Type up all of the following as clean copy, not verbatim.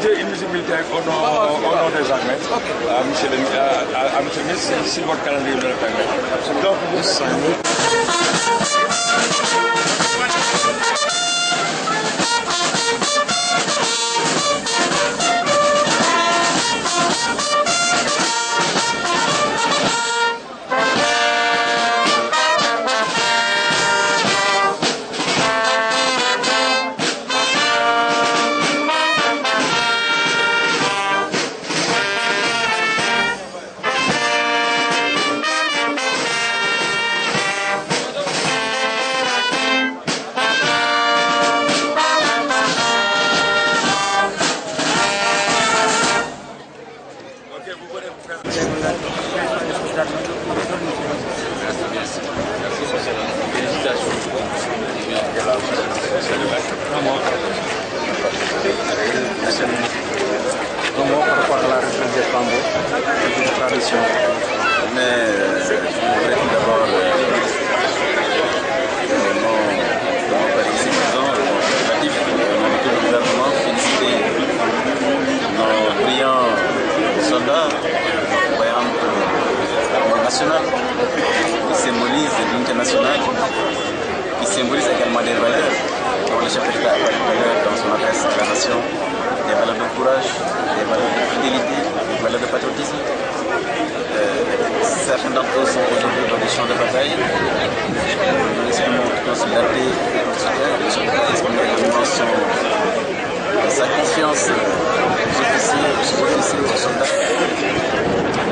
diffuser une musique militaire au nom des armées. Monsieur le ministre, si votre calendrier me le permet. Donc, qui symbolise l'unité nationale, qui symbolise également des valeurs dont le chef de l'État a parlé tout à l'heure dans son adresse à la nation, des valeurs de courage, des valeurs de fidélité, des valeurs de patriotisme. Certains d'entre eux sont aujourd'hui dans des champs de bataille. Nous exprimons toute la paix et notre soutien. Nous exprimons également sa confiance aux officiers, aux sous-officiers, aux soldats.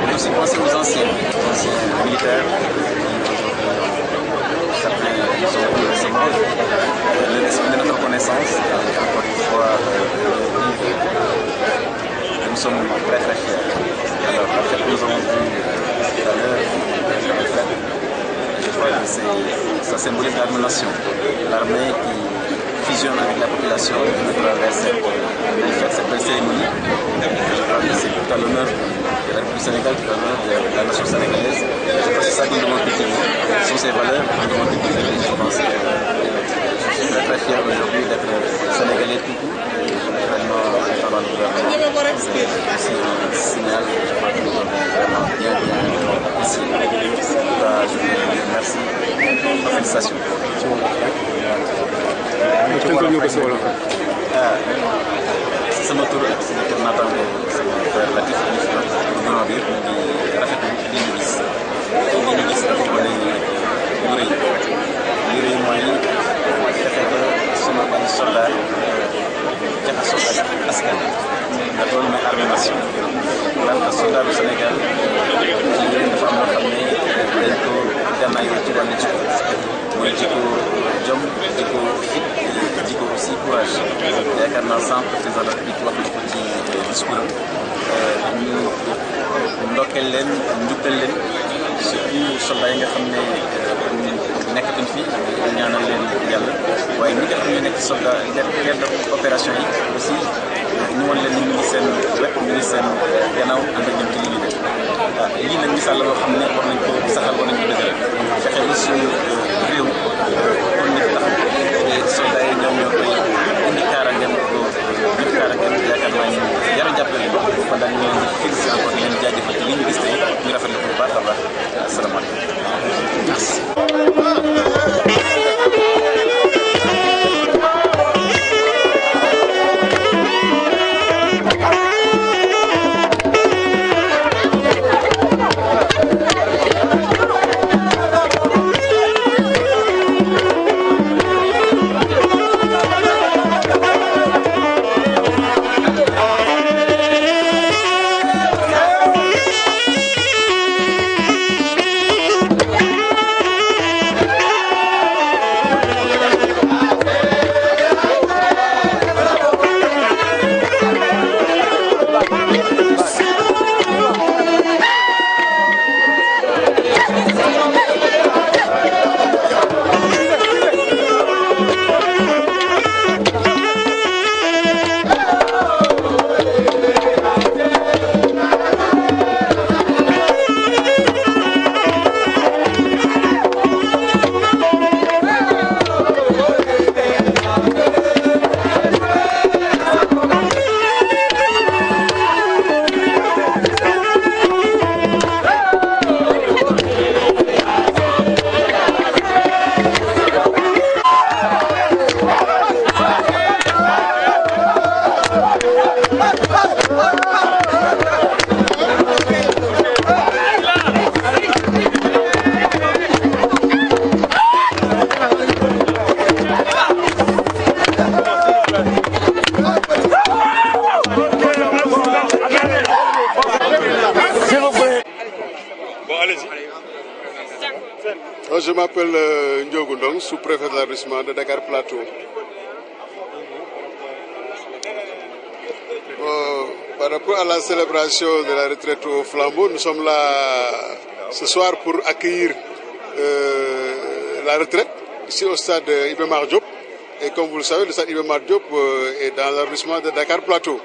Nous aussi pensons aux anciens militaires qui sont récemment. Leur exprimer notre reconnaissance, encore une fois, nous sommes très très fiers. Alors, après que nous avons vu tout à l'heure, je crois que ça symbolise l'armée nation, l'armée qui fusionne avec la population à travers cette belle cérémonie. Je crois que c'est tout à l'honneur de la République du Sénégal, tout à l'honneur de la nation sénégalaise. Je crois que c'est ça que nous devons cultiver. Ce sont ces valeurs que nous devons cultiver. Je pense que je suis très très fier aujourd'hui d'être sénégalais tout court. Vraiment, pendant le gouvernement, c'est aussi un signal que je crois que nous avons vraiment bien ici. Je vous remercie. Félicitations. sama tur ak sama kër naataango sama frère Latif gouvernement bi yëpp ñu ngi rafetlu li ñu gis dafa wane lu rëy mooy fexe ba sunu ay soldat jaxasoo ak askan ndax loolu mooy armée nation ndax soldat du Sénégal ci yéen dafa am loo xam ne dañ ko gànnaayoo ci wàllu jikko mooy jikko jom jikko fit jikko aussi courage yaakaar naa sànq président de la République wax na ko ci discours ñu ndokkeel leen njukkal leen surtout soldats yi nga xam ne nekkatuñ fi ñaanal leen yàlla waaye ñi nga xam ne nekk soldat chef d'opération yi aussi ñu wan leen ni ñu ngi seen wet ñu ngi seen gannaaw ànd ak ñoom ci li ñuy def lii nag misaal la loo xam ne war nañ ko saxal war nañ ko dëgëral fexe ba suñu réew kon nit tax soldats yi ñoom ñoo koy indi kaaraangeem ko nit kaaraangeem yaakaar naa ñu yàlla jàppale leen kon daal ñu leen di félicité encore di leen jaajëfal ci li ñu gis tey ñu rafetlu ko bu baax a baax asalaamaaleykum merci. m'appelle Ndiogou Ndong, sous-préfet de l'arrondissement de Dakar Plateau. Par rapport à la célébration de la retraite au flambeau, nous sommes là ce soir pour accueillir la retraite ici au stade Iba Mar Diop. Et comme vous le savez, le stade Iba Mar Diop est dans l'arrondissement de Dakar Plateau.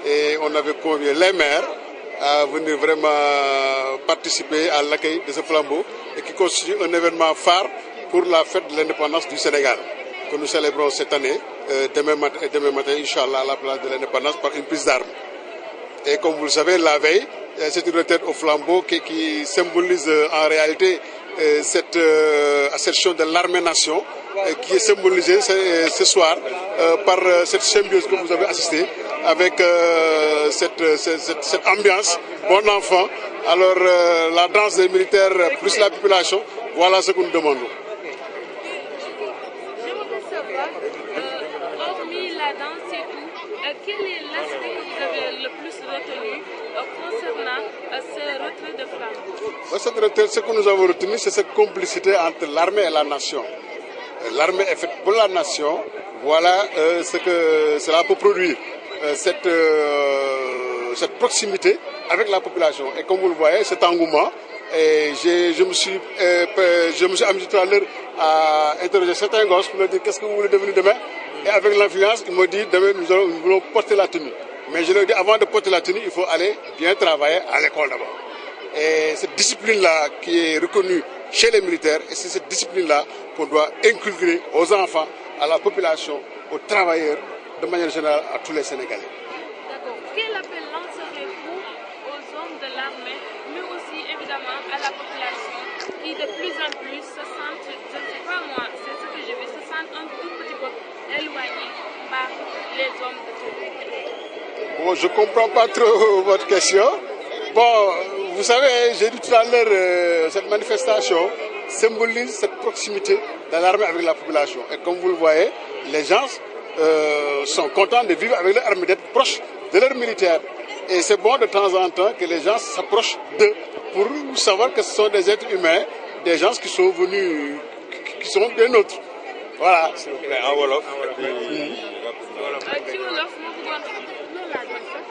Et on avait convié les maires à venir vraiment participer à l'accueil de ce flambeau et qui constitue un événement phare pour la fête de l'indépendance du Sénégal que nous célébrons cette année, demain matin, Inch'Allah, à la place de l'indépendance par une prise d'armes. Et comme vous le savez, la veille, c'est une retraite au flambeau qui symbolise en réalité cette assertion de l'armée-nation qui est symbolisée ce soir par cette symbiose que vous avez assistée avec cette ambiance, bon enfant. Alors la danse des militaires plus la population, voilà ce que nous demandons. Je voudrais savoir, hormis la danse et tout, quel est l'aspect que vous avez le plus retenu concernant ces retraites de flambeau? Cette retraite, ce que nous avons retenu, c'est cette complicité entre l'armée et la nation. L'armée est faite pour la nation, voilà ce que cela peut produire. Cette proximité avec la population. Et comme vous le voyez, cet engouement, et je me suis amusé tout à l'heure à interroger certains gosses pour leur dire qu'est-ce que vous voulez devenir demain. Et avec l'influence, ils m'ont dit demain nous voulons porter la tenue. Mais je leur ai dit avant de porter la tenue, il faut aller bien travailler à l'école d'abord. Et cette discipline-là qui est reconnue chez les militaires, et c'est cette discipline-là qu'on doit inculquer aux enfants, à la population, aux travailleurs, de manière générale à tous les Sénégalais. D'accord. Quel appel lancerez-vous aux hommes de l'armée, mais aussi évidemment à la population qui de plus en plus se sentent, je ne sais pas moi, c'est ce que j'ai vu, se sentent un tout petit peu éloignés par les hommes de terrain? Bon, je ne comprends pas trop votre question. Bon, vous savez, j'ai dit tout à l'heure, cette manifestation symbolise cette proximité de l'armée avec la population. Et comme vous le voyez, les gens sont contents de vivre avec leur armée, d'être proches de leurs militaires. Et c'est bon de temps en temps que les gens s'approchent d'eux pour savoir que ce sont des êtres humains, des gens qui sont venus, qui sont des nôtres. Voilà. Mais en wolof. ci wolof moo bëggoon xam loolu laa doon sax.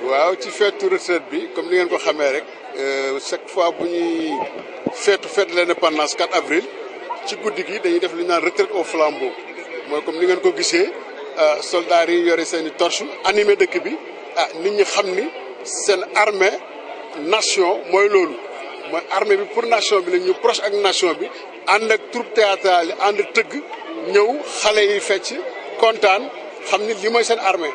waaw ci feetu retraite bi comme ni ngeen ko xamee rek chaque fois bu ñuy fête de l'indépendance 4 avril ci guddi gi dañuy def li ñu naan retraite au flambeau mooy comme ni ngeen ko gisee soldats yi yore seen i torche animé dëkk bi nit ñi xam ni seen armée nation mooy loolu mooy armée bi pour nation bi la ñu proche ak nation bi ànd ak troupe théâtrale yi ànd tëgg ñëw xale yi fecc kontaan xam ni li mooy seen armée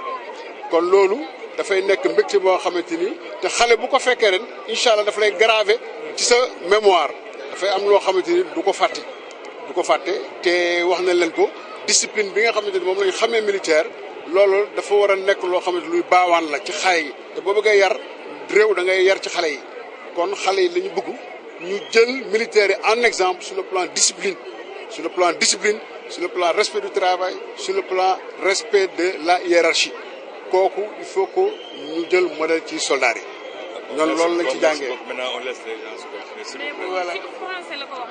kon loolu dafay nekk mbégte boo xamante ni te xale bu ko fekkee ren incha allah dafa lay gravé ci sa mémoire dafay am loo xamante ni du ko fàtte te wax na leen ko discipline bi nga xamante ni moom la ñu xamee militaire loolu dafa war a nekk loo xamante luy baawaan la ci xale yi te boo bëggee yar réew da ngay yar ci xale yi kon xale yi la ñu bëgg ñu jël militaire yi en exemple sur le plan discipline sur le plan respect du travail sur le plan respect de la hiérarchie kooku il faut que ñu jël modèle ci soldats yi ñoom loolu lañ ci jàngee. Maintenant on laisse les gens se continuer. Mais bon, ci français la ko wax.